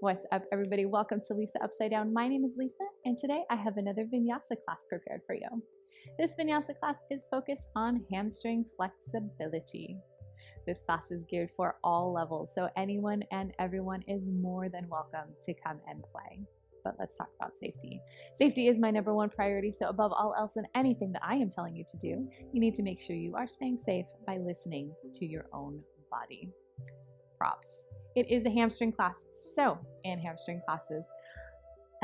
What's up, everybody? Welcome to Lisa Upside Down. My name is Lisa, and today I have another Vinyasa class prepared for you. This Vinyasa class is focused on hamstring flexibility. This class is geared for all levels, so anyone and everyone is more than welcome to come and play. But let's talk about safety. Safety is my number one priority, so above all else and anything that I am telling you to do, you need to make sure you are staying safe by listening to your own body. Props. It is a hamstring class, so in hamstring classes,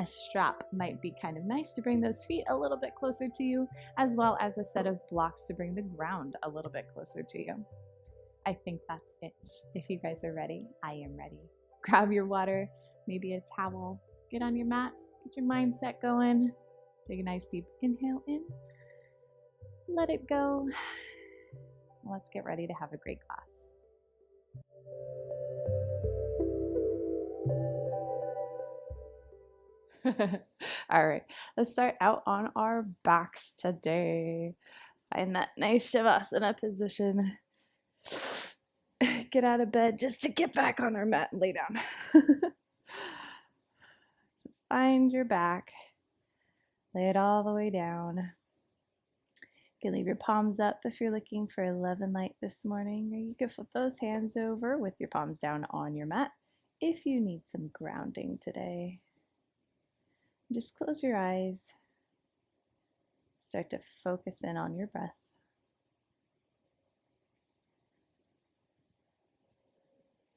a strap might be kind of nice to bring those feet a little bit closer to you, as well as a set of blocks to bring the ground a little bit closer to you. I think that's it. If you guys are ready, I am ready. Grab your water, maybe a towel, get on your mat, get your mindset going. Take a nice deep inhale in, let it go. Let's get ready to have a great class. All right, let's start out on our backs today. Find that nice Shavasana position. Get out of bed just to get back on our mat and lay down. Find your back. Lay it all the way down. You can leave your palms up if you're looking for love and light this morning, or you can flip those hands over with your palms down on your mat if you need some grounding today. Just close your eyes. Start to focus in on your breath.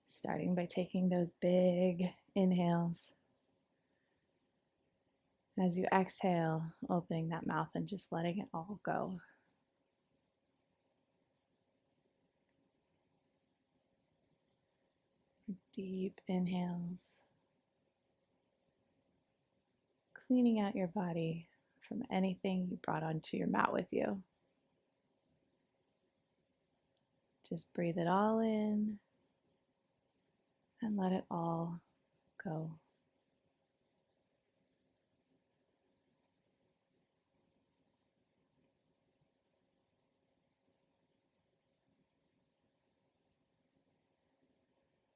Starting by taking those big inhales. As you exhale, opening that mouth and just letting it all go. Deep inhales. Cleaning out your body from anything you brought onto your mat with you. Just breathe it all in and let it all go.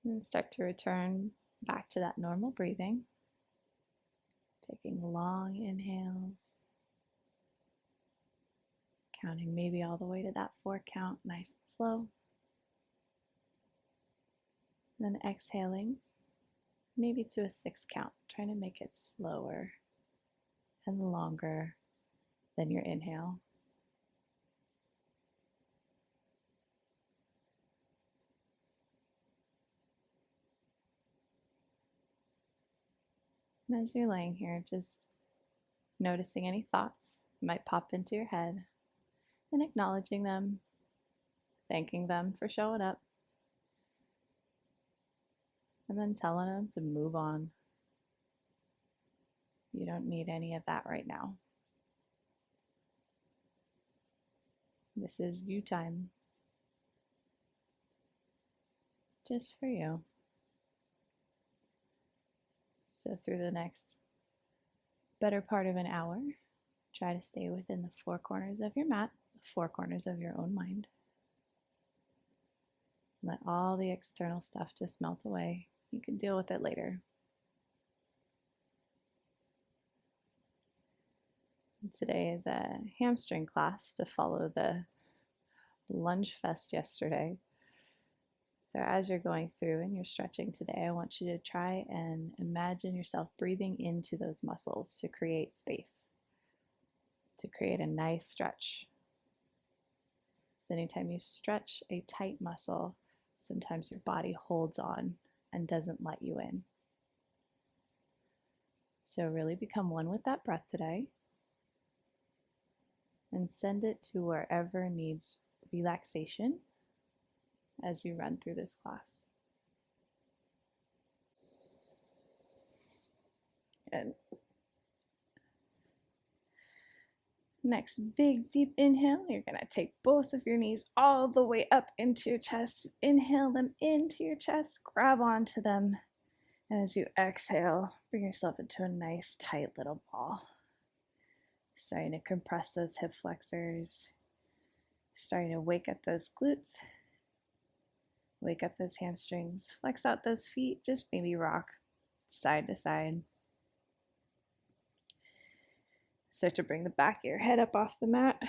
And start to return back to that normal breathing. Taking long inhales. Counting maybe all the way to that 4 count, nice and slow. And then exhaling, maybe to a 6 count, trying to make it slower and longer than your inhale. And as you're laying here, just noticing any thoughts that might pop into your head and acknowledging them, thanking them for showing up, and then telling them to move on. You don't need any of that right now. This is you time. Just for you. So through the next better part of an hour, try to stay within the 4 corners of your mat, the 4 corners of your own mind. Let all the external stuff just melt away. You can deal with it later. And today is a hamstring class to follow the lunge fest yesterday. So as you're going through and you're stretching today, I want you to try and imagine yourself breathing into those muscles to create space, to create a nice stretch. So anytime you stretch a tight muscle, sometimes your body holds on and doesn't let you in. So really become one with that breath today and send it to wherever needs relaxation as you run through this class. Good. Next big deep inhale, you're going to take both of your knees all the way up into your chest. Inhale them into your chest, grab onto them. And as you exhale, bring yourself into a nice tight little ball. Starting to compress those hip flexors. Starting to wake up those glutes. Wake up those hamstrings. Flex out those feet. Just maybe rock side to side. Start to bring the back of your head up off the mat.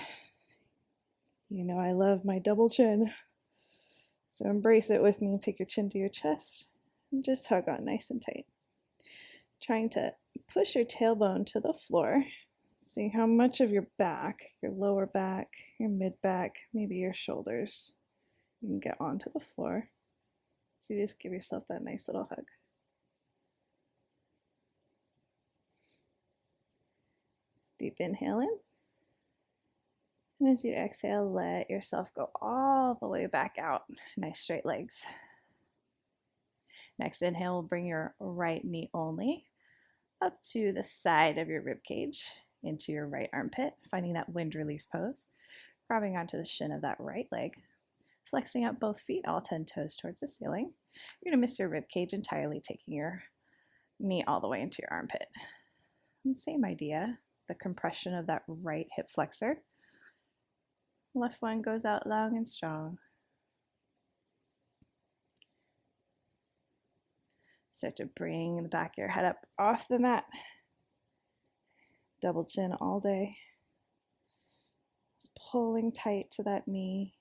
You know I love my double chin, so embrace it with me. Take your chin to your chest and just hug on nice and tight. Trying to push your tailbone to the floor. See how much of your back, your lower back, your mid back, maybe your shoulders, you can get onto the floor. So you just give yourself that nice little hug. Deep inhale in. And as you exhale, let yourself go all the way back out. Nice straight legs. Next inhale, we'll bring your right knee only up to the side of your rib cage, into your right armpit, finding that wind release pose, grabbing onto the shin of that right leg, flexing up both feet, all 10 toes towards the ceiling. You're going to miss your rib cage entirely, taking your knee all the way into your armpit. And same idea, the compression of that right hip flexor. Left one goes out long and strong. Start to bring the back of your head up off the mat. Double chin all day. Just pulling tight to that knee.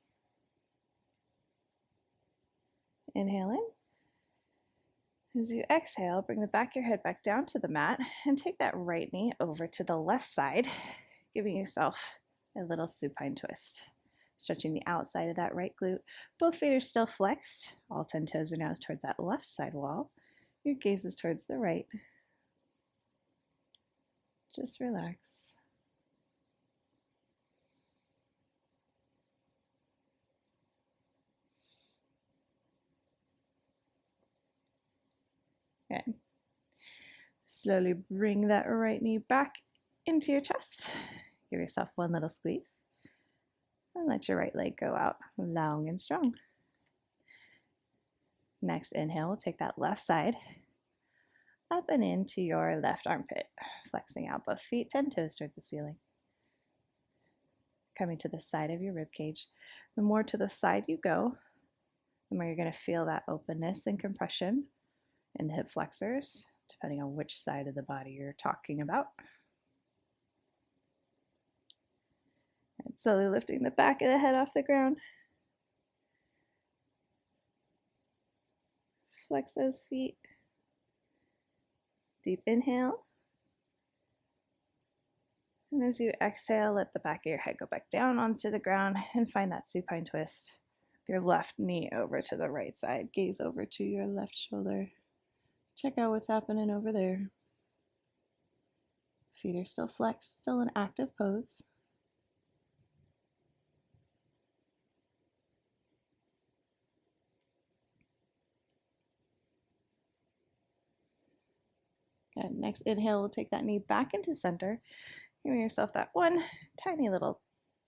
Inhale in. As you exhale, bring the back of your head back down to the mat and take that right knee over to the left side, giving yourself a little supine twist. Stretching the outside of that right glute. Both feet are still flexed. All 10 toes are now towards that left side wall. Your gaze is towards the right. Just relax. Okay. Slowly bring that right knee back into your chest. Give yourself one little squeeze. And let your right leg go out long and strong. Next inhale, we'll take that left side up and into your left armpit, flexing out both feet, 10 toes towards the ceiling. Coming to the side of your rib cage. The more to the side you go, the more you're going to feel that openness and compression in the hip flexors, depending on which side of the body you're talking about. And slowly lifting the back of the head off the ground. Flex those feet. Deep inhale. And as you exhale, let the back of your head go back down onto the ground and find that supine twist. Your left knee over to the right side. Gaze over to your left shoulder. Check out what's happening over there. Feet are still flexed, still in active pose. Good. Next inhale, we'll take that knee back into center. Giving yourself that one tiny little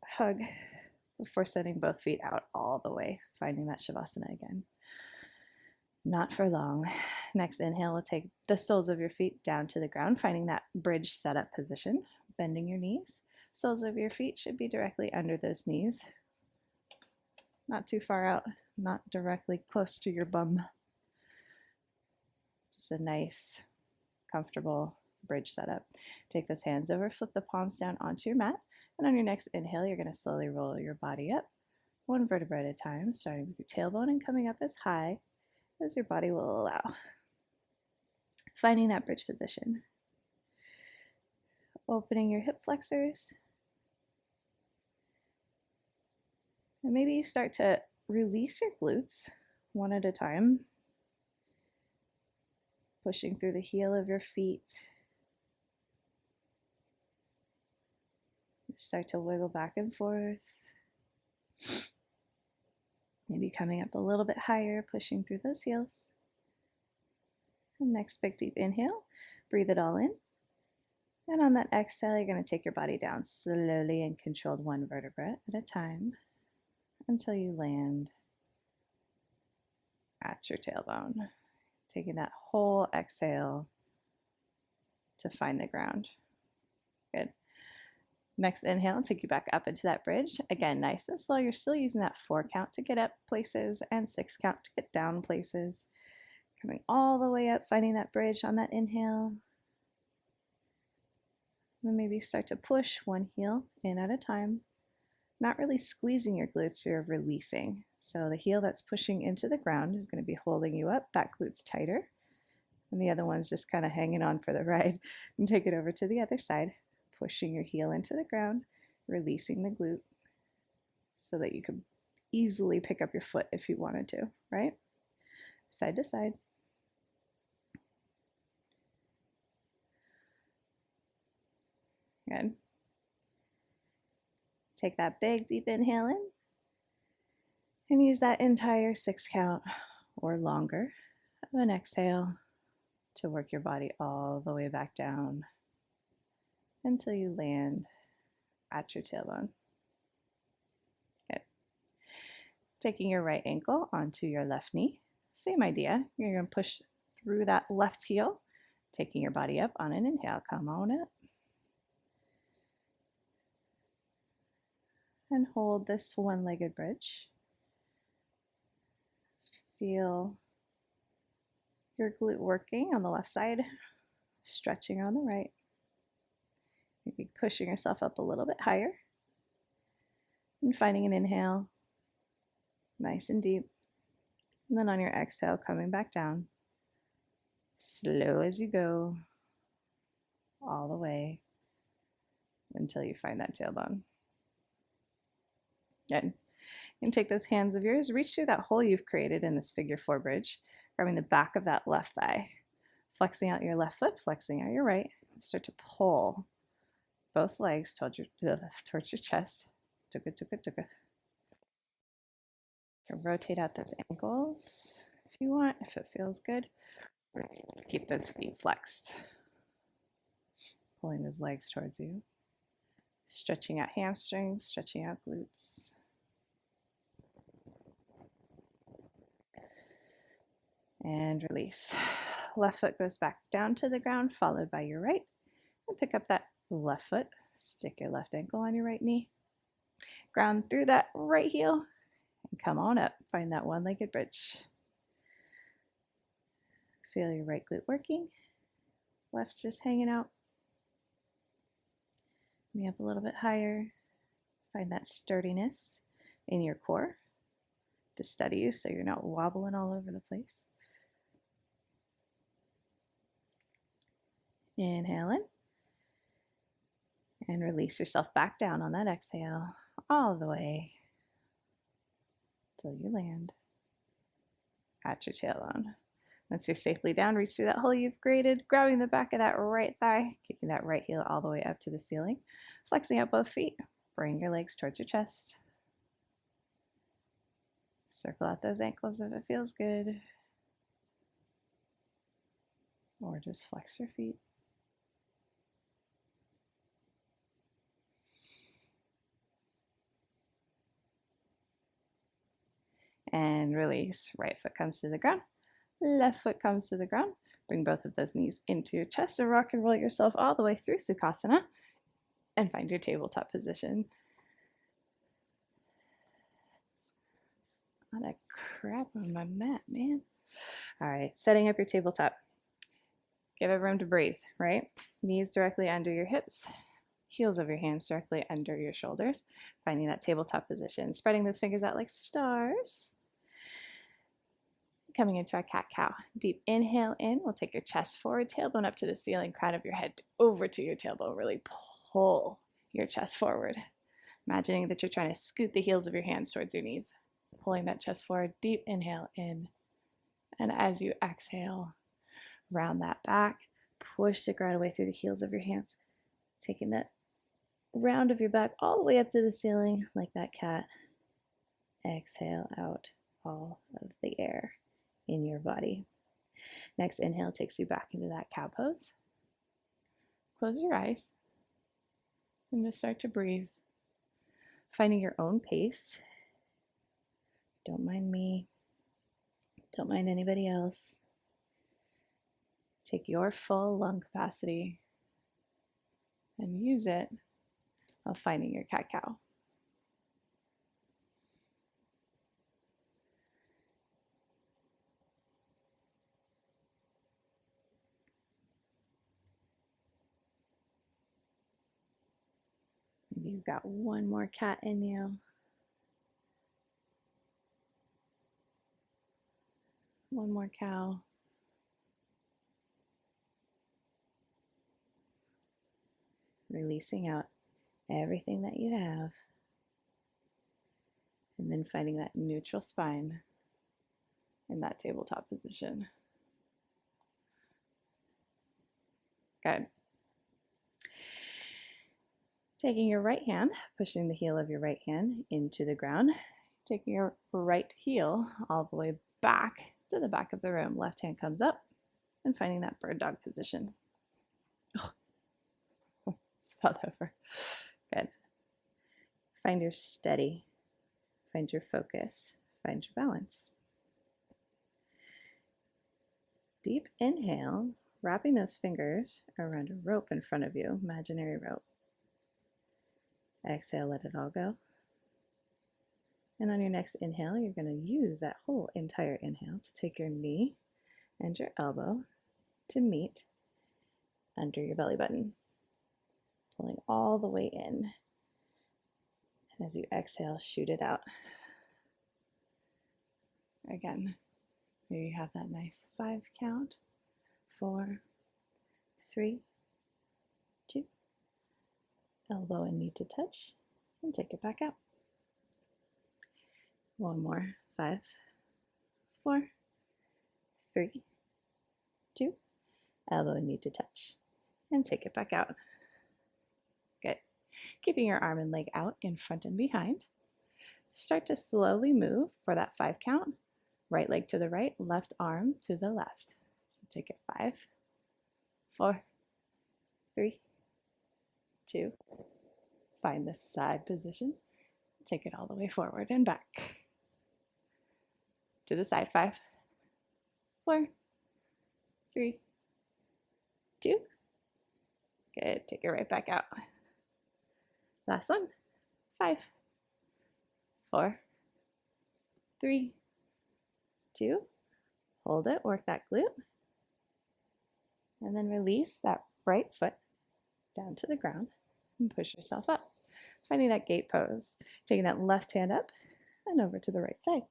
hug before sending both feet out all the way, finding that Shavasana again. Not for long. Next inhale, we'll take the soles of your feet down to the ground, finding that bridge setup position, bending your knees. Soles of your feet should be directly under those knees. Not too far out, not directly close to your bum. Just a nice, comfortable bridge setup. Take those hands over, flip the palms down onto your mat, and on your next inhale, you're going to slowly roll your body up, one vertebra at a time, starting with your tailbone and coming up as high as your body will allow. Finding that bridge position. Opening your hip flexors. And maybe you start to release your glutes one at a time. Pushing through the heel of your feet. Start to wiggle back and forth. Maybe coming up a little bit higher, pushing through those heels. And next, big deep inhale. Breathe it all in. And on that exhale, you're going to take your body down slowly and controlled one vertebra at a time until you land at your tailbone. Taking that whole exhale to find the ground. Good. Next inhale, take you back up into that bridge. Again, nice and slow. You're still using that 4 count to get up places and 6 count to get down places. Coming all the way up, finding that bridge on that inhale. And maybe start to push one heel in at a time. Not really squeezing your glutes, you're releasing. So the heel that's pushing into the ground is going to be holding you up, that glute's tighter. And the other one's just kind of hanging on for the ride. And take it over to the other side, pushing your heel into the ground, releasing the glute so that you could easily pick up your foot if you wanted to, right? Side to side. Good. Take that big deep inhale in and use that entire 6 count or longer of an exhale to work your body all the way back down until you land at your tailbone. Good. Taking your right ankle onto your left knee. Same idea. You're going to push through that left heel, taking your body up on an inhale. Come on up. And hold this one-legged bridge. Feel your glute working on the left side, stretching on the right. Maybe pushing yourself up a little bit higher. And finding an inhale, nice and deep. And then on your exhale, coming back down. Slow as you go, all the way until you find that tailbone. Good. And take those hands of yours, reach through that hole you've created in this figure 4 bridge, grabbing the back of that left thigh, flexing out your left foot, flexing out your right. Start to pull both legs towards your chest. Tuka, tuka, tuka. Rotate out those ankles if you want, if it feels good. Keep those feet flexed. Pulling those legs towards you. Stretching out hamstrings, stretching out glutes. And release. Left foot goes back down to the ground, followed by your right. And pick up that left foot. Stick your left ankle on your right knee. Ground through that right heel. And come on up. Find that one-legged bridge. Feel your right glute working. Left just hanging out. Me up a little bit higher. Find that sturdiness in your core to steady you so you're not wobbling all over the place. Inhale in. And release yourself back down on that exhale all the way till you land at your tailbone. Once you're safely down, reach through that hole you've created, grabbing the back of that right thigh, kicking that right heel all the way up to the ceiling, flexing out both feet, bring your legs towards your chest. Circle out those ankles if it feels good, or just flex your feet. And release. Right foot comes to the ground. Left foot comes to the ground. Bring both of those knees into your chest and rock and roll yourself all the way through Sukhasana and find your tabletop position. All that crap on my mat, man. All right, setting up your tabletop. Give it room to breathe, right? Knees directly under your hips, heels of your hands directly under your shoulders. Finding that tabletop position, spreading those fingers out like stars. Coming into our cat-cow. Deep inhale in. We'll take your chest forward, tailbone up to the ceiling, crown of your head over to your tailbone. Really pull your chest forward. Imagining that you're trying to scoot the heels of your hands towards your knees. Pulling that chest forward. Deep inhale in. And as you exhale, round that back. Push the ground away through the heels of your hands. Taking that round of your back all the way up to the ceiling like that cat. Exhale out all of the air in your body. Next inhale takes you back into that cow pose. Close your eyes and just start to breathe. Finding your own pace. Don't mind me. Don't mind anybody else. Take your full lung capacity and use it while finding your cat-cow. You've got one more cat in you. One more cow. Releasing out everything that you have. And then finding that neutral spine in that tabletop position. Good. Taking your right hand, pushing the heel of your right hand into the ground. Taking your right heel all the way back to the back of the room. Left hand comes up and finding that bird dog position. Oh, spelled over. Good. Find your steady. Find your focus. Find your balance. Deep inhale, wrapping those fingers around a rope in front of you, imaginary rope. Exhale, let it all go. And on your next inhale, you're going to use that whole entire inhale to take your knee and your elbow to meet under your belly button, pulling all the way in. And as you exhale, shoot it out. Again, here you have that nice 5 count. 4, 3, 2. Elbow and knee to touch, and take it back out. One more. 5, 4, 3, 2. Elbow and knee to touch, and take it back out. Good. Keeping your arm and leg out in front and behind. Start to slowly move for that 5 count. Right leg to the right, left arm to the left. Take it 5, 4, 3, 2. Find the side position. Take it all the way forward and back. To the side. 5, 4, 3, 2. Good. Take it right back out. Last one. 5, 4, 3, 2. Hold it. Work that glute. And then release that right foot down to the ground and push yourself up. Finding that gate pose. Taking that left hand up and over to the right side.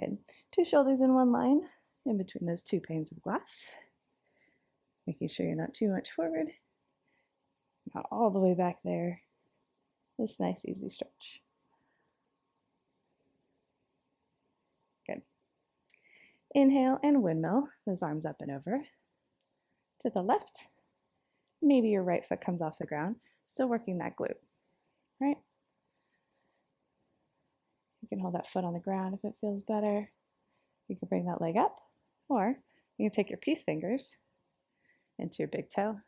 Good. 2 shoulders in one line in between those 2 panes of glass. Making sure you're not too much forward. Not all the way back there. This nice easy stretch. Good. Inhale and windmill, those arms up and over. To the left, maybe your right foot comes off the ground, still working that glute, right? You can hold that foot on the ground if it feels better. You can bring that leg up, or you can take your peace fingers into your big toe.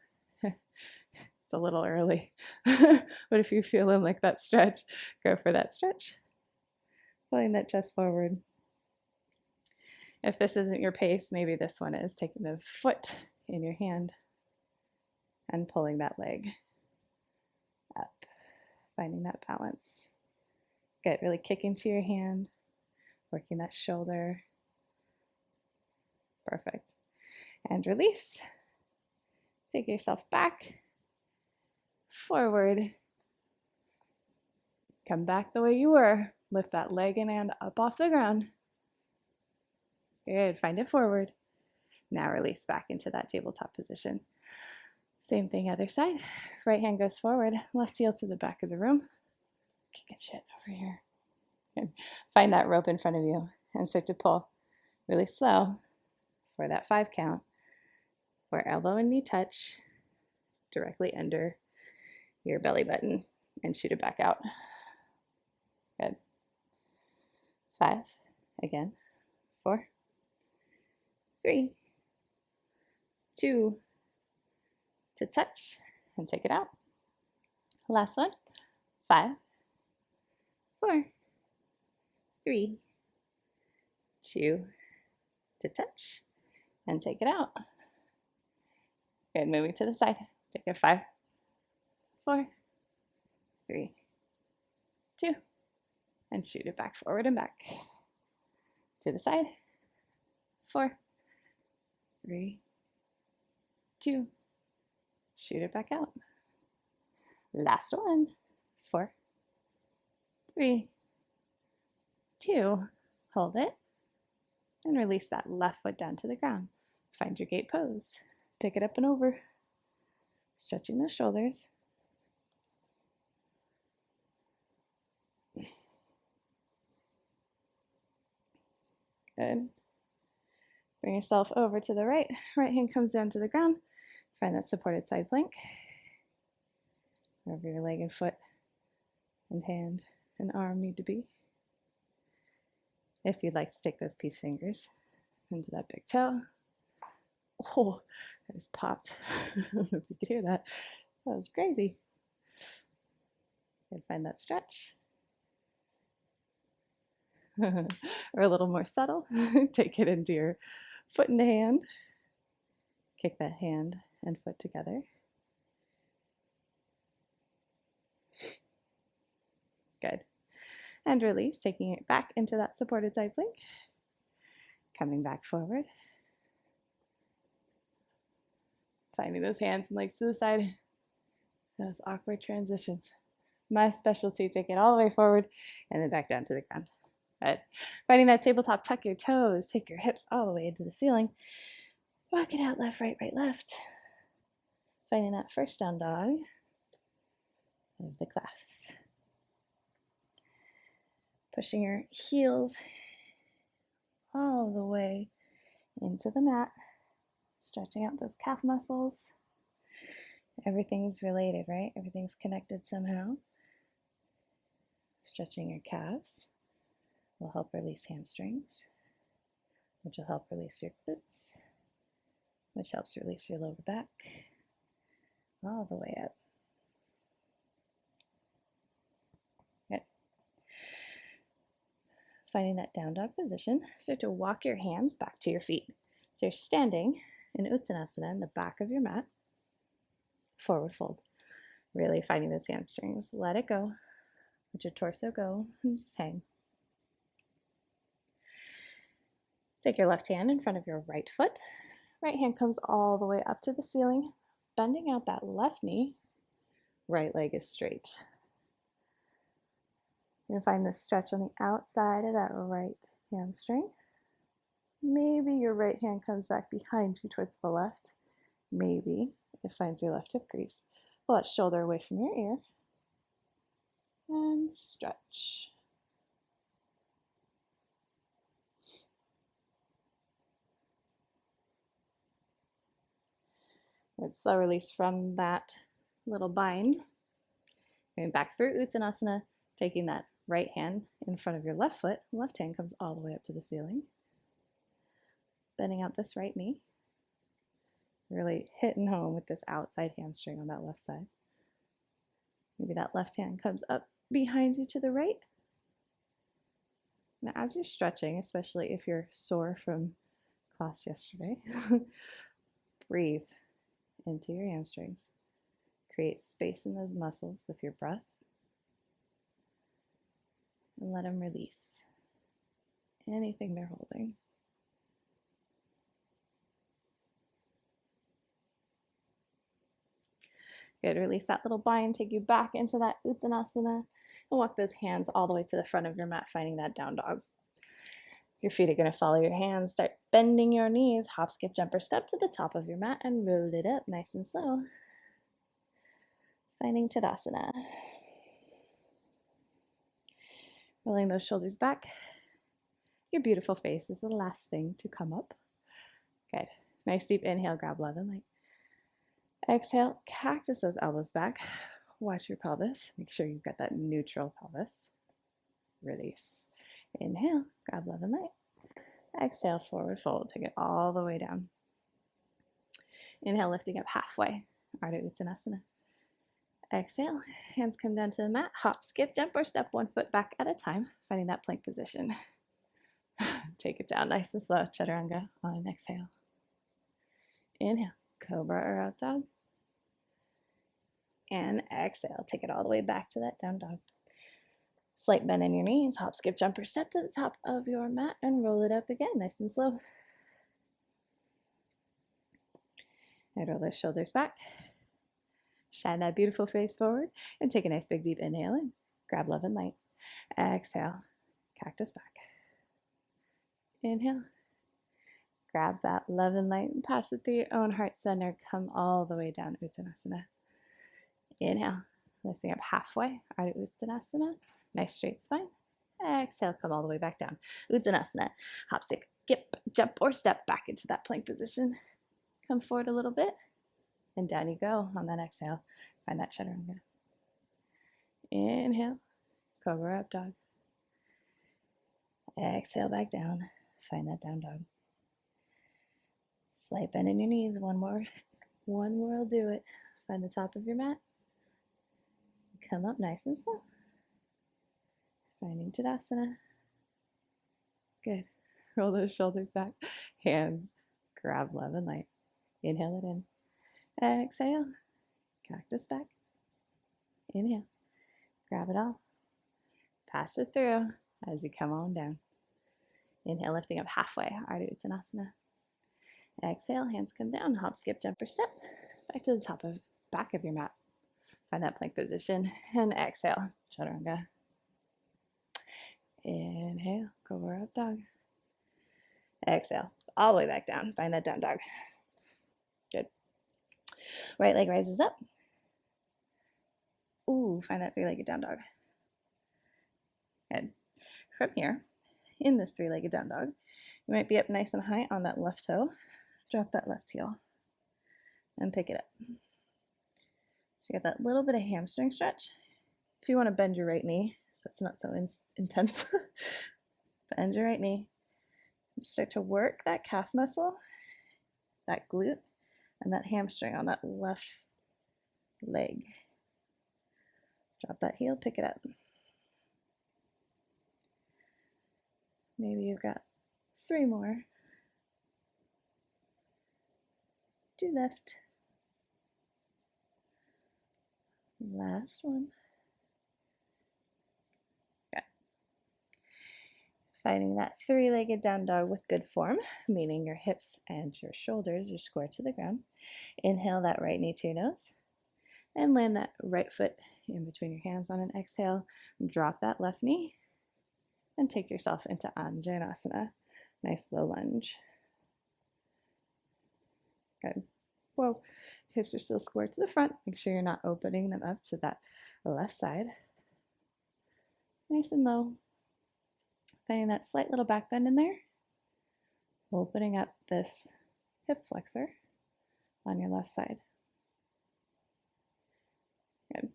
It's a little early, but if you're feeling like that stretch, go for that stretch. Pulling that chest forward. If this isn't your pace, maybe this one is taking the foot in your hand and pulling that leg up, finding that balance. Good, really kicking to your hand, working that shoulder. Perfect. And release. Take yourself back, forward. Come back the way you were. Lift that leg and hand up off the ground. Good, find it forward. Now release back into that tabletop position. Same thing, other side. Right hand goes forward, left heel to the back of the room. Kicking shit over here. Good. Find that rope in front of you and start to pull really slow for that 5 count, where elbow and knee touch directly under your belly button, and shoot it back out. Good. 5, again. 4, 3, 2, to touch, and take it out. Last one. 5, 4, 3, 2, to touch, and take it out. Good, moving to the side. Take it 5, 4, 3, 2, and shoot it back, forward and back. To the side. 4, 3, 2, shoot it back out. Last one. 4, 3, 2, hold it, and release that left foot down to the ground. Find your gate pose. Take it up and over, stretching those shoulders. Good. Bring yourself over to the right. Right hand comes down to the ground. Find that supported side plank. Wherever your leg and foot and hand and arm need to be. If you'd like to stick those peace fingers into that big toe. Oh, I just popped. I don't know if you could hear that. That was crazy. And find that stretch. Or a little more subtle. Take it into your foot and hand. Kick that hand and foot together. Good. And release, taking it back into that supported side plank. Coming back forward. Finding those hands and legs to the side. Those awkward transitions. My specialty, take it all the way forward and then back down to the ground. Good. Finding that tabletop, tuck your toes, take your hips all the way into the ceiling. Walk it out, left, right, right, left. Finding that first down dog of the class. Pushing your heels all the way into the mat. Stretching out those calf muscles. Everything's related, right? Everything's connected somehow. Stretching your calves will help release hamstrings, which will help release your glutes, which helps release your lower back, all the way up. Good. Finding that down dog position, start to walk your hands back to your feet. So you're standing in Uttanasana in the back of your mat, forward fold. Really finding those hamstrings. Let it go. Let your torso go and just hang. Take your left hand in front of your right foot. Right hand comes all the way up to the ceiling, bending out that left knee. Right leg is straight. You're going to find this stretch on the outside of that right hamstring. Maybe your right hand comes back behind you towards the left. Maybe it finds your left hip crease. Pull that shoulder away from your ear. And stretch. Good, slow release from that little bind. Going back through Uttanasana, taking that right hand in front of your left foot. Left hand comes all the way up to the ceiling. Bending out this right knee. Really hitting home with this outside hamstring on that left side. Maybe that left hand comes up behind you to the right. Now as you're stretching, especially if you're sore from class yesterday, breathe into your hamstrings. Create space in those muscles with your breath. And let them release anything they're holding. Good, release that little bind, take you back into that Uttanasana, and walk those hands all the way to the front of your mat, finding that down dog. Your feet are going to follow your hands. Start bending your knees. Hop, skip, jump, or step to the top of your mat and roll it up nice and slow. Finding Tadasana. Rolling those shoulders back. Your beautiful face is the last thing to come up. Good. Nice deep inhale, grab love and light. Exhale, cactus those elbows back. Watch your pelvis. Make sure you've got that neutral pelvis. Release. Inhale, grab love and light. Exhale, forward fold. Take it all the way down. Inhale, lifting up halfway. Ardha Uttanasana. Exhale, hands come down to the mat. Hop, skip, jump, or step one foot back at a time, finding that plank position. Take it down nice and slow. Chaturanga on an exhale. Inhale, cobra or out dog. And exhale, take it all the way back to that down dog. Slight bend in your knees, hop, skip, jump, or step to the top of your mat and roll it up again, nice and slow. And roll those shoulders back. Shine that beautiful face forward and take a nice big deep inhale in. Grab love and light. Exhale, cactus back. Inhale. Grab that love and light and pass it through your own heart center. Come all the way down, Uttanasana. Inhale, lifting up halfway, Ardha Uttanasana. Nice straight spine. Exhale, come all the way back down. Uttanasana. Hop, skip, jump, or step back into that plank position. Come forward a little bit, and down you go on that exhale. Find that chaturanga. Inhale, cobra up dog. Exhale, back down. Find that down dog. Slight bend in your knees. One more will do it. Find the top of your mat. Come up nice and slow. Finding Tadasana. Good. Roll those shoulders back. Hands. Grab love and light. Inhale it in. Exhale. Cactus back. Inhale. Grab it all. Pass it through as you come on down. Inhale, lifting up halfway. Ardha Uttanasana. Exhale, hands come down. Hop, skip, jump, or step. Back to the back of your mat. Find that plank position. And exhale, chaturanga. Inhale, cobra up dog. Exhale, all the way back down. Find that down dog. Good. Right leg rises up. Ooh, find that three-legged down dog. Good. From here, in this three-legged down dog, you might be up nice and high on that left toe. Drop that left heel and pick it up. So you got that little bit of hamstring stretch. If you want to bend your right knee, so it's not so intense, bend your right knee. Start to work that calf muscle, that glute, and that hamstring on that left leg. Drop that heel, pick it up. Maybe you've got 3 more. 2 left. Last one. Okay. Finding that 3-legged down dog with good form, meaning your hips and your shoulders are square to the ground. Inhale that right knee to your nose and land that right foot in between your hands on an exhale. Drop that left knee and take yourself into Anjaneyasana. Nice low lunge. Good. Whoa. Hips are still square to the front. Make sure you're not opening them up to that left side. Nice and low. Finding that slight little back bend in there. Opening up this hip flexor on your left side. Good.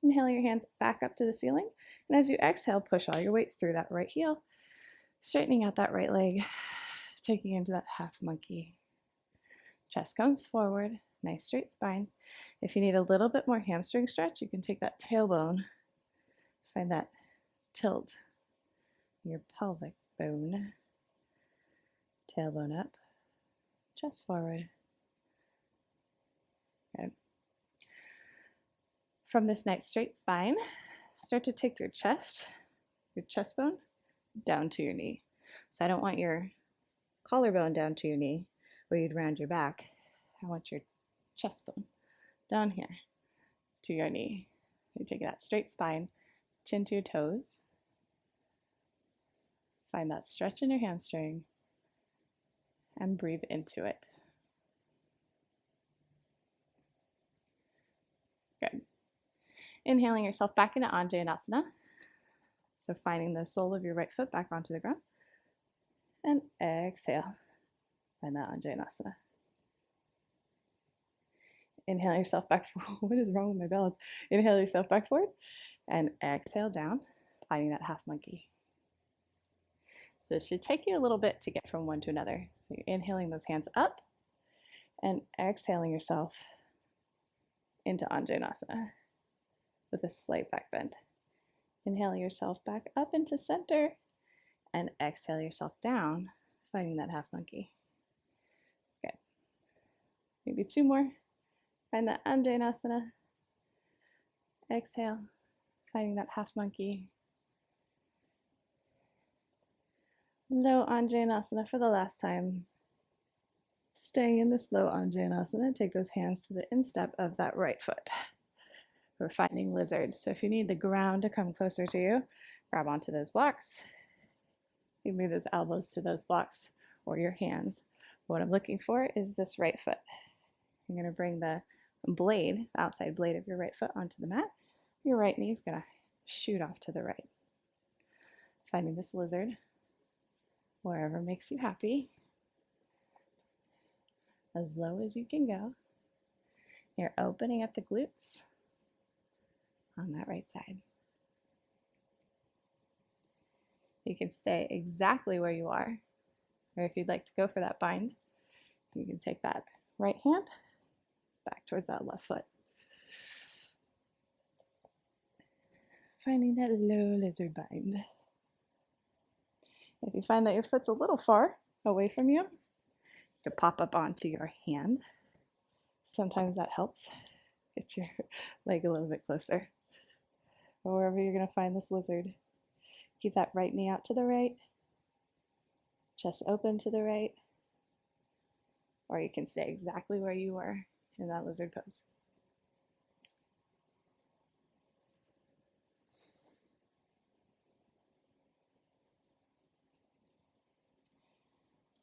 Inhale your hands back up to the ceiling. And as you exhale, push all your weight through that right heel. Straightening out that right leg. Taking into that half monkey. Chest comes forward, nice straight spine. If you need a little bit more hamstring stretch, you can take that tailbone, find that tilt, your pelvic bone, tailbone up, chest forward. Okay. From this nice straight spine, start to take your chest bone down to your knee. So I don't want your collarbone down to your knee, where you'd round your back. I want your chest bone down here to your knee. You take that straight spine, chin to your toes. Find that stretch in your hamstring and breathe into it. Good. Inhaling yourself back into Anjaneyasana. So finding the sole of your right foot back onto the ground. And exhale. Find that Anjaneyasana. Inhale yourself back forward. What is wrong with my balance? Inhale yourself back forward and exhale down, finding that half monkey. So this should take you a little bit to get from one to another. You're inhaling those hands up and exhaling yourself into Anjaneyasana with a slight back bend. Inhale yourself back up into center and exhale yourself down, finding that half monkey. Good. Maybe 2 more. Find that Anjaneyasana. Exhale, finding that half monkey. Low Anjaneyasana for the last time. Staying in this low Anjanasana, take those hands to the instep of that right foot. We're finding lizard. So if you need the ground to come closer to you, grab onto those blocks. You move those elbows to those blocks or your hands. What I'm looking for is this right foot. You're going to bring the blade, the outside blade of your right foot onto the mat. Your right knee is going to shoot off to the right. Finding this lizard wherever makes you happy. As low as you can go. You're opening up the glutes on that right side. You can stay exactly where you are, or if you'd like to go for that bind, you can take that right hand back towards that left foot. Finding that low lizard bind. If you find that your foot's a little far away from you, you can pop up onto your hand. Sometimes that helps. Get your leg a little bit closer. Or wherever you're going to find this lizard. Keep that right knee out to the right. Chest open to the right. Or you can stay exactly where you were in that lizard pose.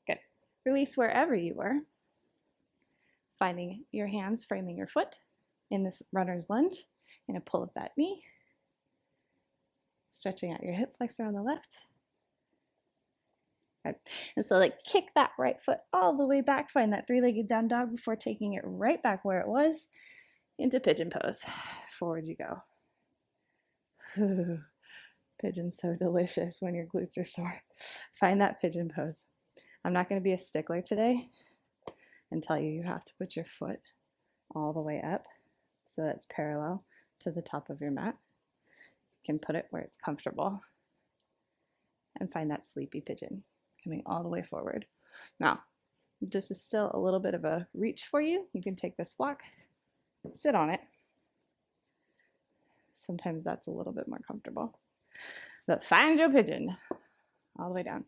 Good. Release wherever you were. Finding your hands framing your foot in this runner's lunge. You're going to pull up that knee. Stretching out your hip flexor on the left. Good. And so kick that right foot all the way back. Find that three-legged down dog before taking it right back where it was into pigeon pose. Forward you go. Pigeon's so delicious when your glutes are sore. Find that pigeon pose. I'm not going to be a stickler today and tell you have to put your foot all the way up so that's parallel to the top of your mat. You can put it where it's comfortable and find that sleepy pigeon coming all the way forward. Now, this is still a little bit of a reach for you. You can take this block, sit on it. Sometimes that's a little bit more comfortable. But find your pigeon all the way down.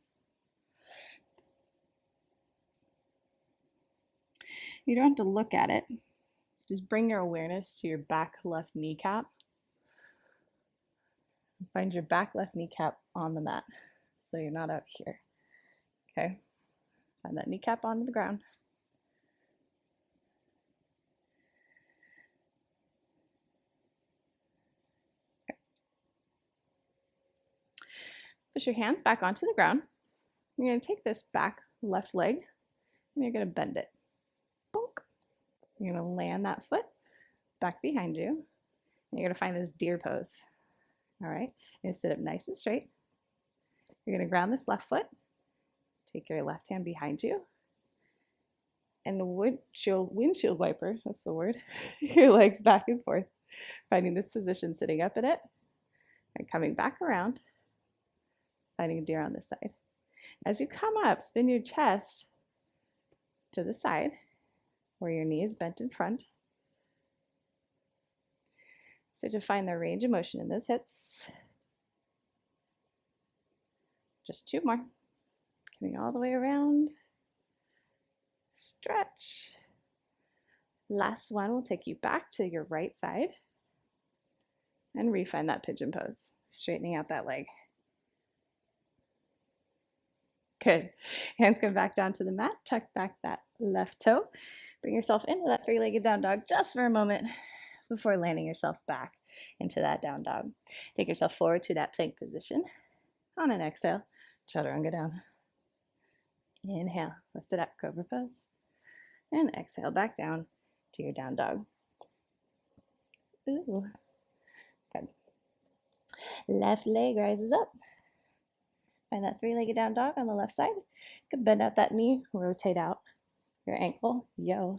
You don't have to look at it. Just bring your awareness to your back left kneecap. Find your back left kneecap on the mat, so you're not out here. Okay? Find that kneecap onto the ground. Okay. Push your hands back onto the ground. You're going to take this back left leg and you're going to bend it. Bonk. You're going to land that foot back behind you. And you're going to find this deer pose. All right, you're going to sit up nice and straight. You're going to ground this left foot. Take your left hand behind you. And windshield wiper, that's the word, your legs back and forth. Finding this position, sitting up in it. And coming back around. Finding a deer on this side. As you come up, spin your chest to the side where your knee is bent in front. So to find the range of motion in those hips. Just two more. Coming all the way around. Stretch. Last one will take you back to your right side. And re-find that pigeon pose. Straightening out that leg. Good. Hands come back down to the mat. Tuck back that left toe. Bring yourself into that three-legged down dog just for a moment before landing yourself back into that down dog. Take yourself forward to that plank position. On an exhale, chaturanga down. Inhale, lift it up, cobra pose. And exhale, back down to your down dog. Ooh. Good. Left leg rises up. Find that three-legged down dog on the left side. You can bend out that knee, rotate out your ankle, yo.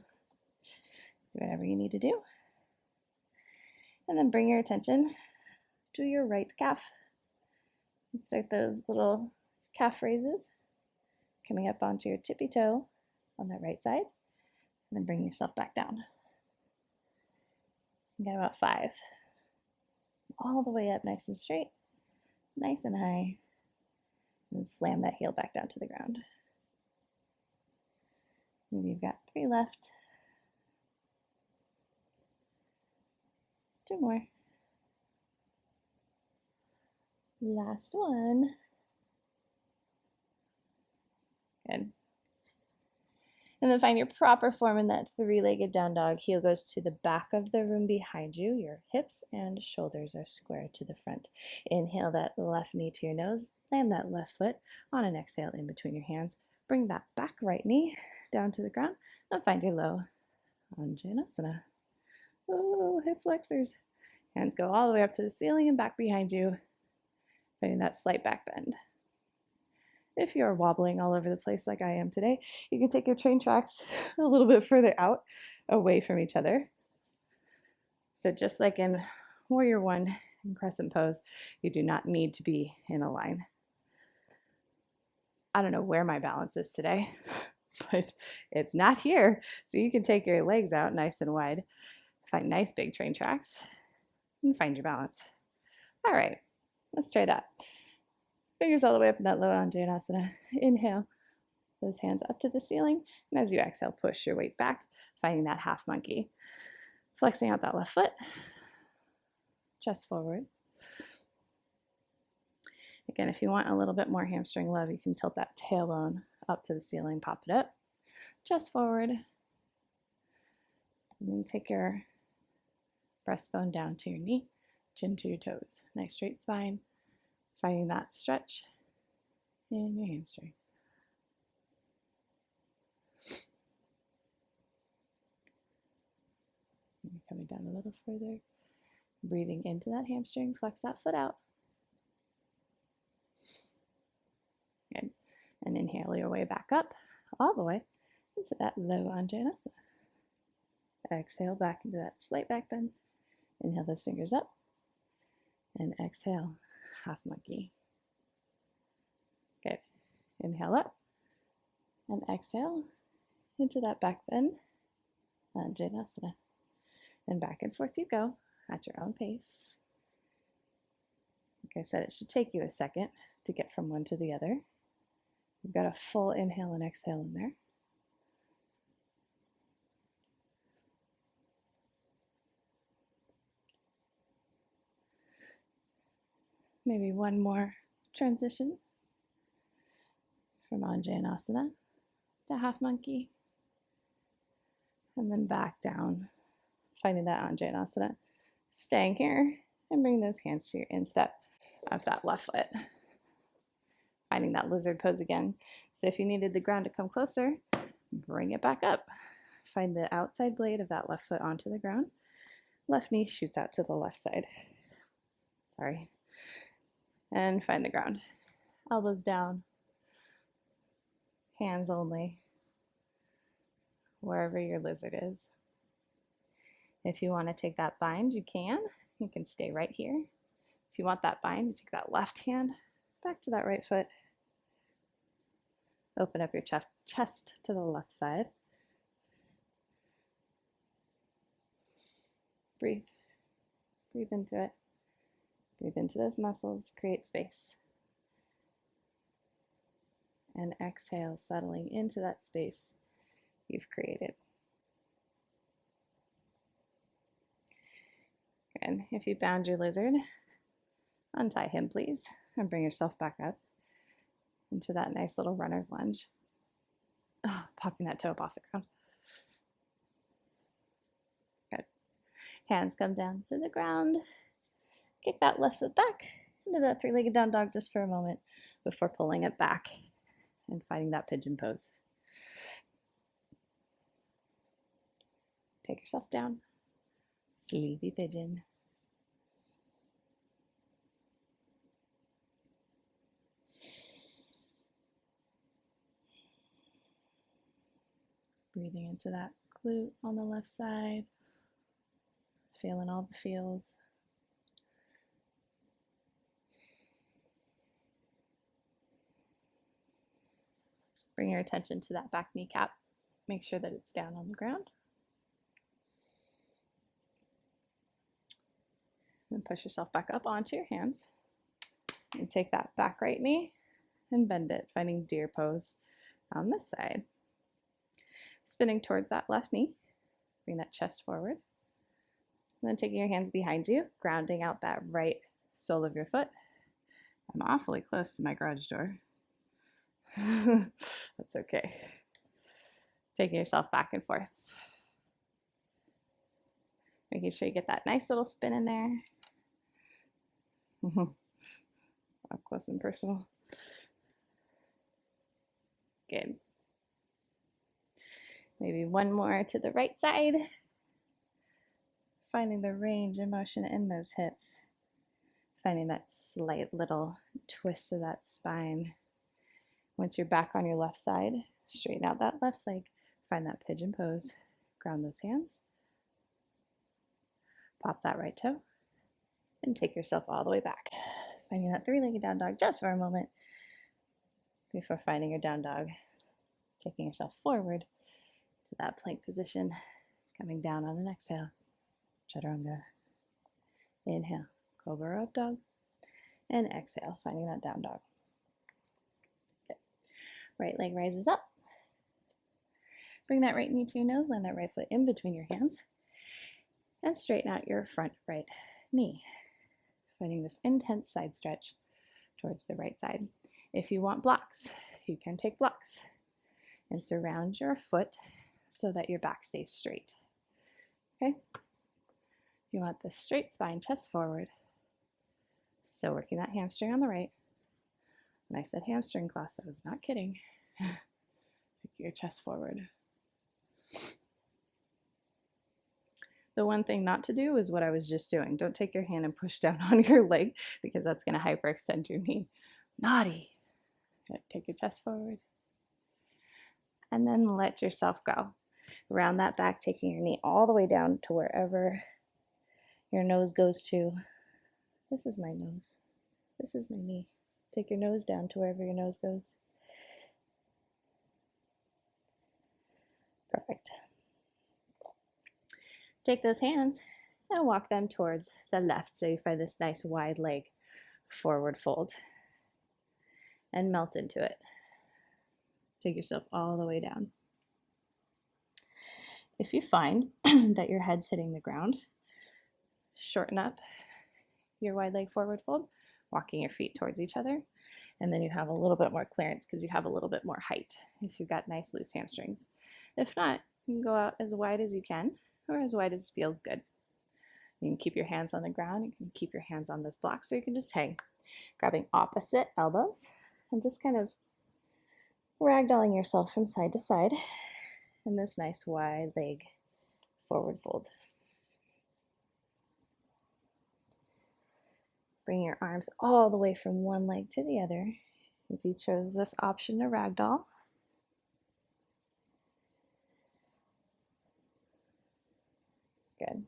Do whatever you need to do. And then bring your attention to your right calf. And start those little calf raises. Coming up onto your tippy toe on that right side. And then bring yourself back down. You got about 5. All the way up nice and straight. Nice and high. And slam that heel back down to the ground. And you've got 3 left. 2 more. Last one. Good. And then find your proper form in that 3-legged down dog. Heel goes to the back of the room behind you. Your hips and shoulders are square to the front. Inhale that left knee to your nose. Land that left foot on an exhale in between your hands. Bring that back right knee down to the ground and find your low Anjanasana. Oh, hip flexors. Hands go all the way up to the ceiling and back behind you. Finding that slight back bend. If you're wobbling all over the place like I am today, you can take your train tracks a little bit further out, away from each other. So just like in Warrior One in Crescent Pose, you do not need to be in a line. I don't know where my balance is today, but it's not here. So you can take your legs out nice and wide, find nice big train tracks, and find your balance. All right, let's try that. Fingers all the way up in that low Anjanasana. Inhale, those hands up to the ceiling. And as you exhale, push your weight back, finding that half monkey. Flexing out that left foot, chest forward. Again, if you want a little bit more hamstring love, you can tilt that tailbone up to the ceiling, pop it up, chest forward. And then take your breastbone down to your knee, chin to your toes. Nice straight spine. Finding that stretch in your hamstring. And coming down a little further. Breathing into that hamstring, flex that foot out. Good. And inhale your way back up, all the way into that low Anjanasana. Exhale back into that slight back bend. Inhale those fingers up. And exhale. Half monkey. Good. Inhale up and exhale into that back bend, Anjanasana. And back and forth you go at your own pace. Like I said, it should take you a second to get from one to the other. You've got a full inhale and exhale in there. Maybe one more transition from Anjanasana to half monkey. And then back down, finding that Anjanasana. Staying here and bring those hands to your instep of that left foot. Finding that lizard pose again. So if you needed the ground to come closer, bring it back up. Find the outside blade of that left foot onto the ground. Left knee shoots out to the left side. Sorry. And find the ground. Elbows down. Hands only. Wherever your lizard is. If you want to take that bind, you can. You can stay right here. If you want that bind, you take that left hand back to that right foot. Open up your chest to the left side. Breathe. Breathe into it. Breathe into those muscles. Create space. And exhale, settling into that space you've created. Good. If you bound your lizard, untie him, please, and bring yourself back up into that nice little runner's lunge. Oh, popping that toe up off the ground. Good. Hands come down to the ground. Kick that left foot back into that 3-legged down dog just for a moment before pulling it back and finding that pigeon pose. Take yourself down. Sleepy pigeon. Breathing into that glute on the left side. Feeling all the feels. Bring your attention to that back kneecap. Make sure that it's down on the ground. And push yourself back up onto your hands. And take that back right knee and bend it, finding deer pose on this side. spinning towards that left knee. Bring that chest forward. And then taking your hands behind you, grounding out that right sole of your foot. I'm awfully close to my garage door. That's okay. Taking yourself back and forth. Making sure you get that nice little spin in there. Up close and personal. Good. Maybe one more to the right side. Finding the range of motion in those hips. Finding that slight little twist of that spine. Once you're back on your left side, straighten out that left leg. Find that pigeon pose. Ground those hands. Pop that right toe. And take yourself all the way back. Finding that three-legged down dog just for a moment before finding your down dog. Taking yourself forward to that plank position. Coming down on an exhale. Chaturanga. Inhale, cobra up dog. And exhale, finding that down dog. Good. Right leg rises up. Bring that right knee to your nose, land that right foot in between your hands. And straighten out your front right knee. Finding this intense side stretch towards the right side. If you want blocks, you can take blocks and surround your foot so that your back stays straight. Okay? You want this straight spine, chest forward. Still working that hamstring on the right. When I said hamstring class, I was not kidding. Take your chest forward. The one thing not to do is what I was just doing. Don't take your hand and push down on your leg because that's going to hyperextend your knee. Naughty. Take your chest forward. And then let yourself go. Round that back, taking your knee all the way down to wherever your nose goes to. This is my nose. This is my knee. Take your nose down to wherever your nose goes. Perfect. Take those hands and walk them towards the left so you find this nice wide leg forward fold and melt into it. Take yourself all the way down. If you find that your head's hitting the ground, shorten up your wide leg forward fold, walking your feet towards each other, and then you have a little bit more clearance because you have a little bit more height if you've got nice loose hamstrings. If not, you can go out as wide as you can or as wide as feels good. You can keep your hands on the ground, you can keep your hands on those blocks, or you can just hang, grabbing opposite elbows and just kind of ragdolling yourself from side to side in this nice wide leg forward fold. Bring your arms all the way from one leg to the other. If you chose this option to ragdoll, good.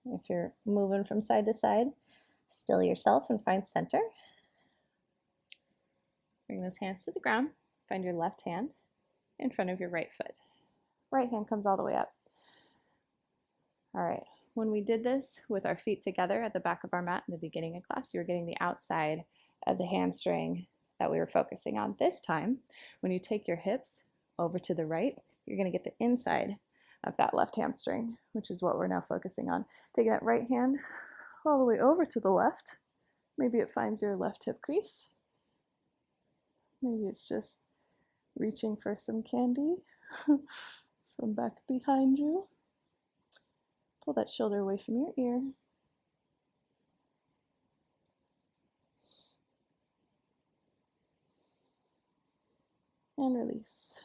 If you're moving from side to side, still yourself and find center. Bring those hands to the ground. Find your left hand in front of your right foot. Right hand comes all the way up. All right. When we did this with our feet together at the back of our mat in the beginning of class, you were getting the outside of the hamstring that we were focusing on. This time, when you take your hips over to the right, you're going to get the inside of that left hamstring, which is what we're now focusing on. Take that right hand all the way over to the left. Maybe it finds your left hip crease. Maybe it's just reaching for some candy from back behind you. Pull that shoulder away from your ear. And release.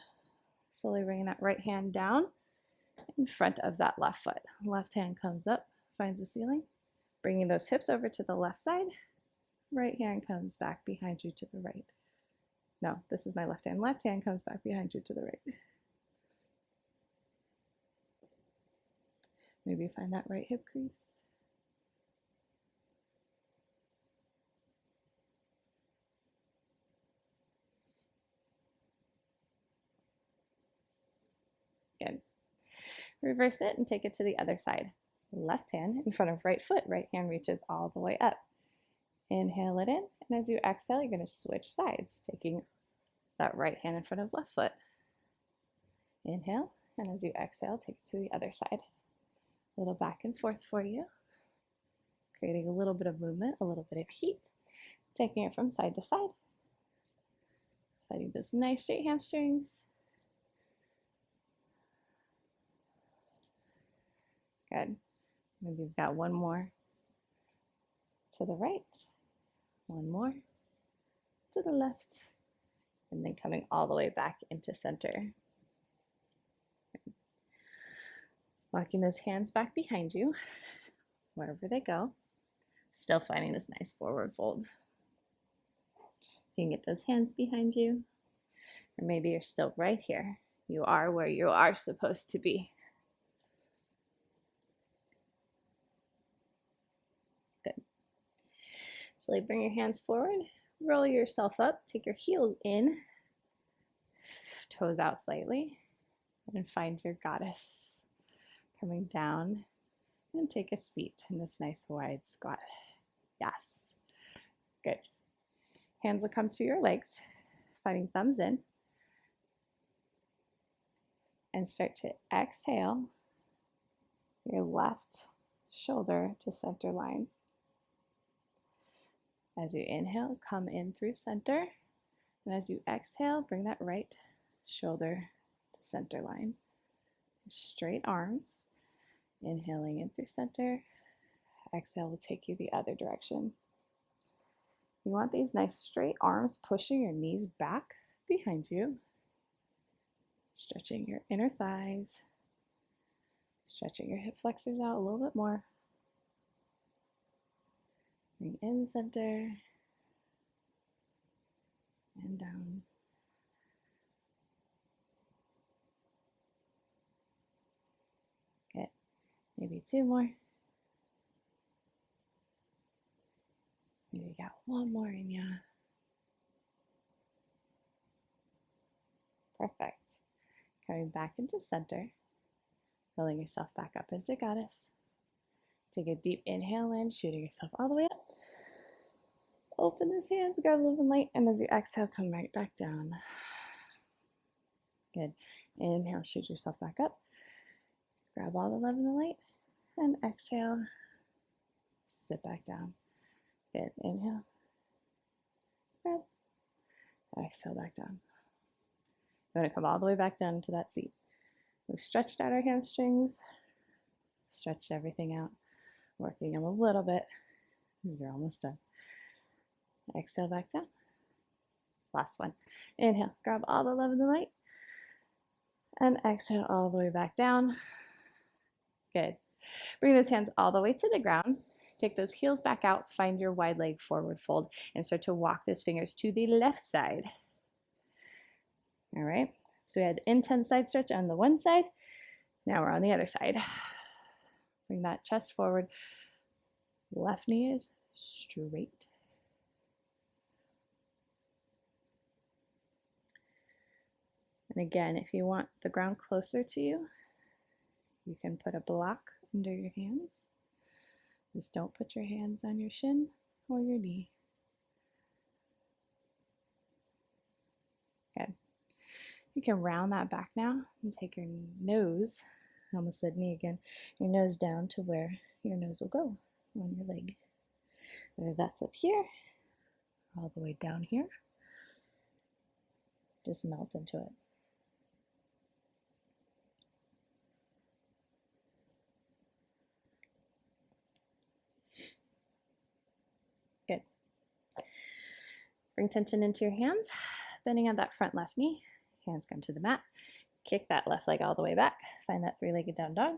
Slowly bringing that right hand down in front of that left foot. Left hand comes up, finds the ceiling. Bringing those hips over to the left side. Right hand comes back behind you to the right. No, this is my left hand. Left hand comes back behind you to the right. Maybe find that right hip crease. Good. Reverse it and take it to the other side. Left hand in front of right foot. Right hand reaches all the way up. Inhale it in, and as you exhale, you're going to switch sides, taking that right hand in front of left foot. Inhale, and as you exhale, take it to the other side. A little back and forth for you, creating a little bit of movement, a little bit of heat, taking it from side to side, finding those nice straight hamstrings. Good. Maybe you've got one more to the right, one more to the left, and then coming all the way back into center. Walking those hands back behind you, wherever they go, still finding this nice forward fold. You can get those hands behind you, or maybe you're still right here. You are where you are supposed to be. Good. Slowly bring your hands forward, roll yourself up, take your heels in, toes out slightly, and find your goddess. Coming down and take a seat in this nice wide squat. Yes. Good. Hands will come to your legs, finding thumbs in. And start to exhale your left shoulder to center line. As you inhale, come in through center. And as you exhale, bring that right shoulder to center line. Straight arms. Inhaling in through center. Exhale will take you the other direction. You want these nice straight arms, pushing your knees back behind you. Stretching your inner thighs. Stretching your hip flexors out a little bit more. Bring in center. And down. Good. Maybe two more. Maybe you got one more in ya. Perfect. Coming back into center. Pulling yourself back up into goddess. Take a deep inhale in, shooting yourself all the way up. Open those hands, grab love and light, and as you exhale, come right back down. Good. Inhale, shoot yourself back up. Grab all the love and the light, and exhale, sit back down. Good. Inhale, grab, exhale, back down. You're going to come all the way back down into that seat. We've stretched out our hamstrings, stretched everything out, working them a little bit. You're almost done. Exhale back down. Last one. Inhale, grab all the love and the light. And exhale all the way back down. Good. Bring those hands all the way to the ground. Take those heels back out, find your wide leg forward fold, and start to walk those fingers to the left side. All right. So we had intense side stretch on the one side. Now we're on the other side. Bring that chest forward. Left knee is straight. And again, if you want the ground closer to you, you can put a block under your hands. Just don't put your hands on your shin or your knee. Good. You can round that back now and take your nose, I almost said knee again, your nose down to where your nose will go on your leg. Whether that's up here, all the way down here, just melt into it. Good. Bring tension into your hands, bending on that front left knee. Hands come to the mat. Kick that left leg all the way back. Find that three-legged down dog.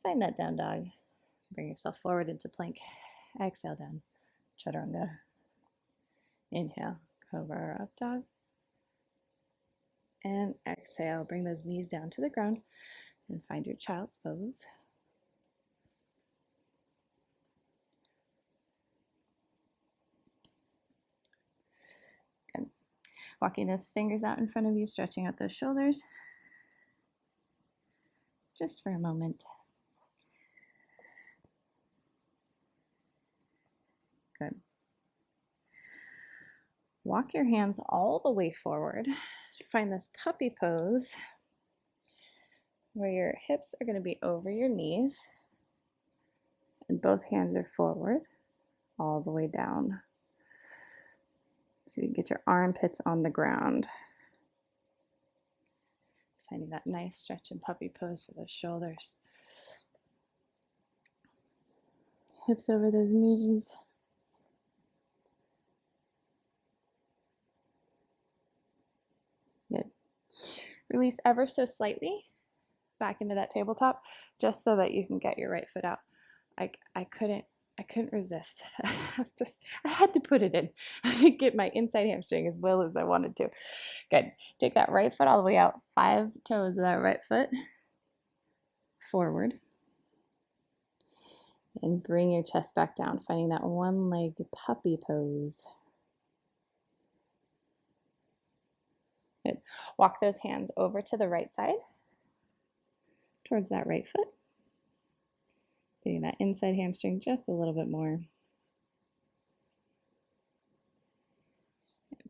Find that down dog. Bring yourself forward into plank. Exhale down. Chaturanga. Inhale. Cobra or up dog. And exhale. Bring those knees down to the ground and find your child's pose. Good. Walking those fingers out in front of you, stretching out those shoulders. Just for a moment. Good. Walk your hands all the way forward. Find this puppy pose. where your hips are going to be over your knees and both hands are forward all the way down. So you can get your armpits on the ground. Finding that nice stretch and puppy pose for those shoulders. Hips over those knees. Good. Release ever so slightly back into that tabletop, just so that you can get your right foot out. I couldn't resist. I had to put it in. I didn't get my inside hamstring as well as I wanted to. Good. Take that right foot all the way out. 5 toes of that right foot forward. And bring your chest back down, finding that one-legged puppy pose. Good. Walk those hands over to the right side, towards that right foot. Getting that inside hamstring just a little bit more.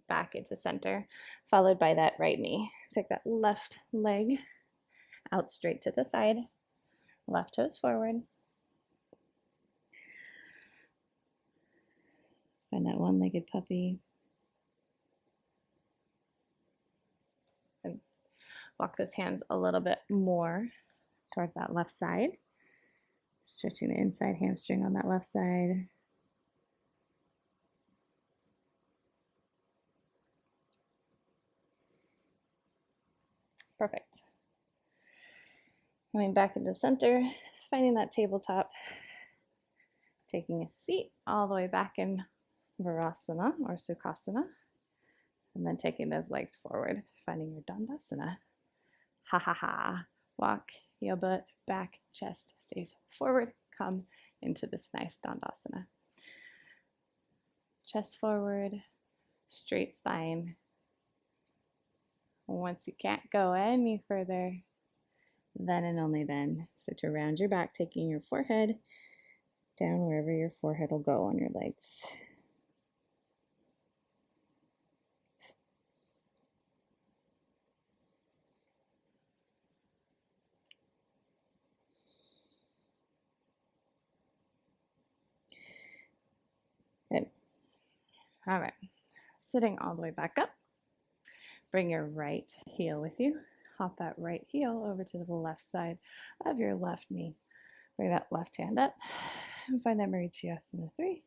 Back into center, followed by that right knee. Take that left leg out straight to the side, left toes forward. Find that one-legged puppy. And walk those hands a little bit more towards that left side. Stretching the inside hamstring on that left side. Perfect. Coming back into center, finding that tabletop. Taking a seat all the way back in Virasana or Sukhasana. And then taking those legs forward, finding your Dandasana. Ha ha ha. Walk your butt back, chest stays forward. Come into this nice Dandasana. Chest forward, straight spine. Once you can't go any further, then and only then. So to round your back, taking your forehead down wherever your forehead will go on your legs. Good. All right. Sitting all the way back up. Bring your right heel with you. Hop that right heel over to the left side of your left knee. Bring that left hand up and find that Vinyasa 3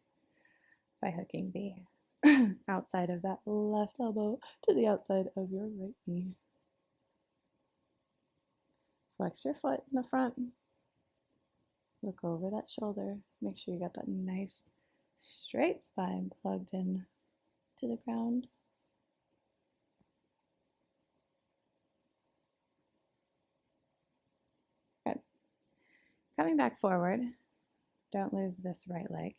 by hooking the outside of that left elbow to the outside of your right knee. Flex your foot in the front. Look over that shoulder. Make sure you got that nice straight spine plugged in to the ground. Good. Coming back forward, don't lose this right leg.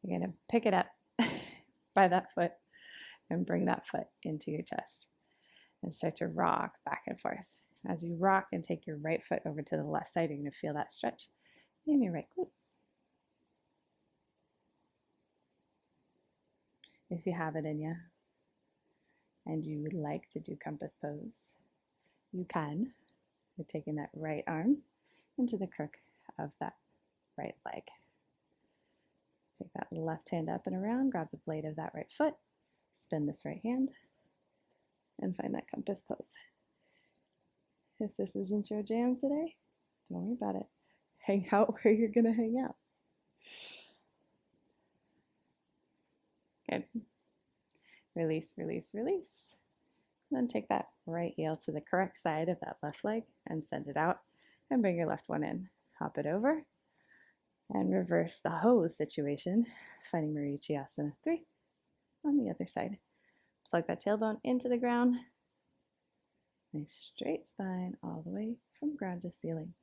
You're going to pick it up by that foot and bring that foot into your chest and start to rock back and forth. As you rock and take your right foot over to the left side, you're going to feel that stretch in your right glute. If you have it in you and you would like to do compass pose, you can. You're taking that right arm into the crook of that right leg. Take that left hand up and around, grab the blade of that right foot, spin this right hand, and find that compass pose. If this isn't your jam today, don't worry about it. Hang out where you're going to hang out. Good. Release, release, release. And then take that right heel to the correct side of that left leg and send it out. And bring your left one in. Hop it over. And reverse the hose situation, finding Vinyasa 3 on the other side. Plug that tailbone into the ground. Nice straight spine all the way from ground to ceiling.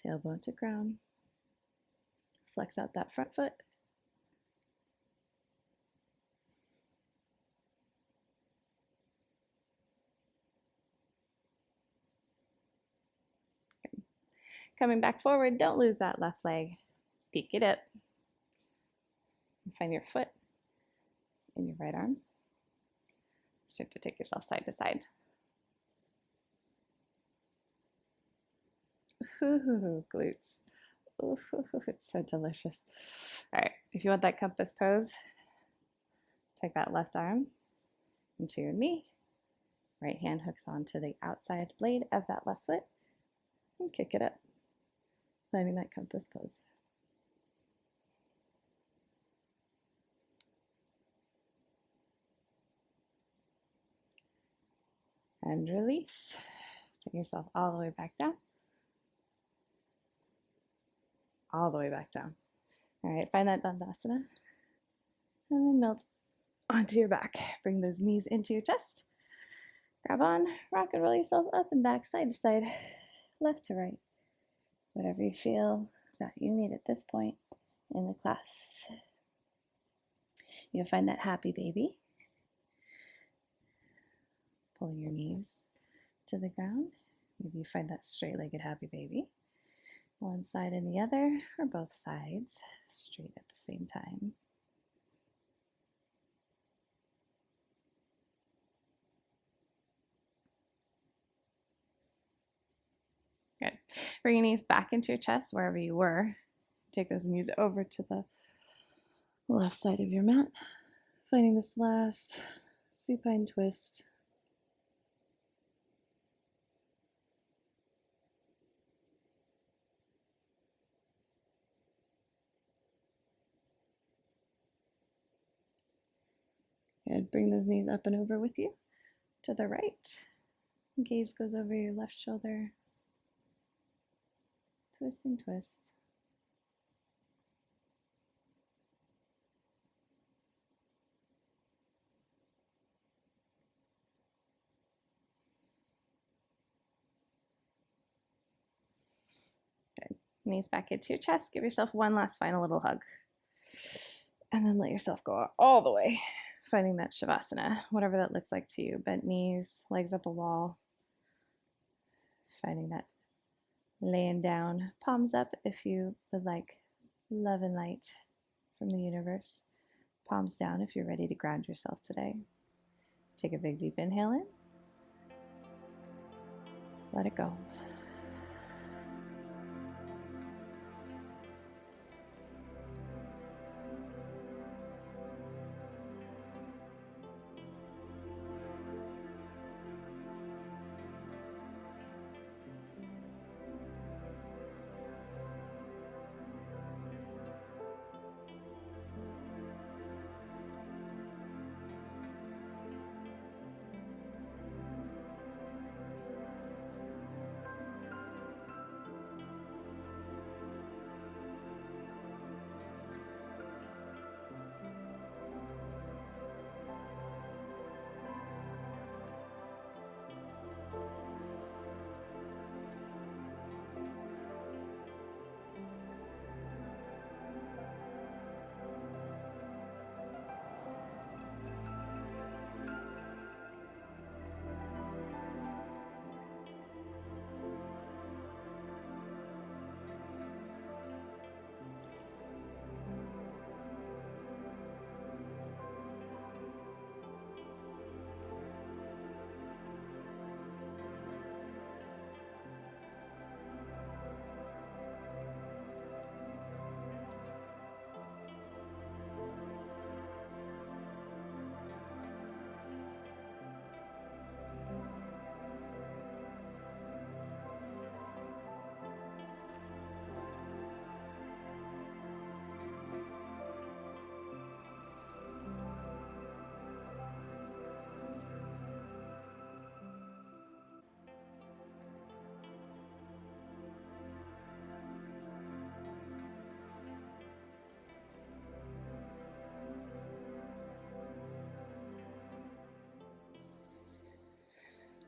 Tailbone to ground. Flex out that front foot. Okay. Coming back forward, don't lose that left leg. Peek it up. Find your foot in your right arm. Start to take yourself side to side. Ooh, glutes. Ooh, it's so delicious. All right, if you want that compass pose, take that left arm into your knee. Right hand hooks onto the outside blade of that left foot and kick it up, finding that compass pose. And release. Bring yourself all the way back down. All the way back down. All right, find that Dandasana. And then melt onto your back. Bring those knees into your chest. Grab on, rock and roll yourself up and back, side to side, left to right. Whatever you feel that you need at this point in the class. You'll find that happy baby. Pull your knees to the ground. Maybe you find that straight-legged happy baby. One side and the other, or both sides, straight at the same time. Good. Bring your knees back into your chest wherever you were. Take those knees over to the left side of your mat. Finding this last supine twist. Good. Bring those knees up and over with you to the right. Gaze goes over your left shoulder. Twist and twist. Good. Knees back into your chest. Give yourself one last final little hug. And then let yourself go all the way. Finding that Shavasana, whatever that looks like to you. Bent knees, legs up a wall. Finding that laying down, palms up if you would like love and light from the universe. Palms down if you're ready to ground yourself today. Take a big deep inhale in. Let it go.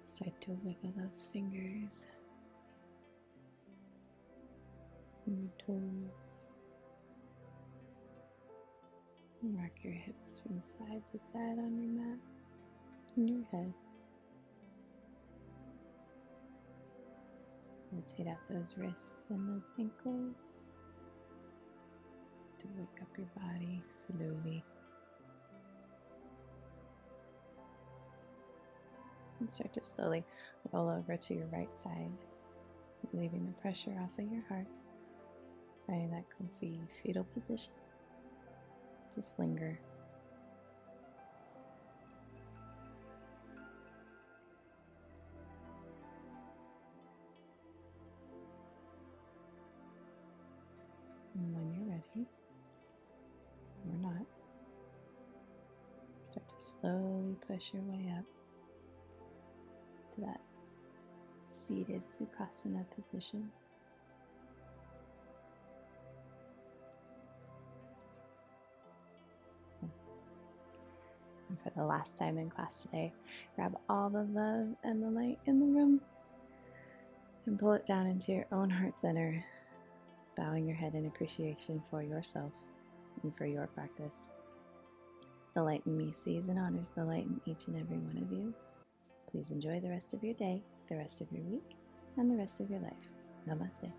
Start to wiggle those fingers and your toes. And rock your hips from side to side on your mat and your head. Rotate out those wrists and those ankles to wake up your body slowly. And start to slowly roll over to your right side. leaving the pressure off of your heart. Finding that comfy fetal position. Just linger. And when you're ready, or not, start to slowly push your way up to that seated Sukhasana position. And for the last time in class today, grab all the love and the light in the room and pull it down into your own heart center, bowing your head in appreciation for yourself and for your practice. The light in me sees and honors the light in each and every one of you. Please enjoy the rest of your day, the rest of your week, and the rest of your life. Namaste.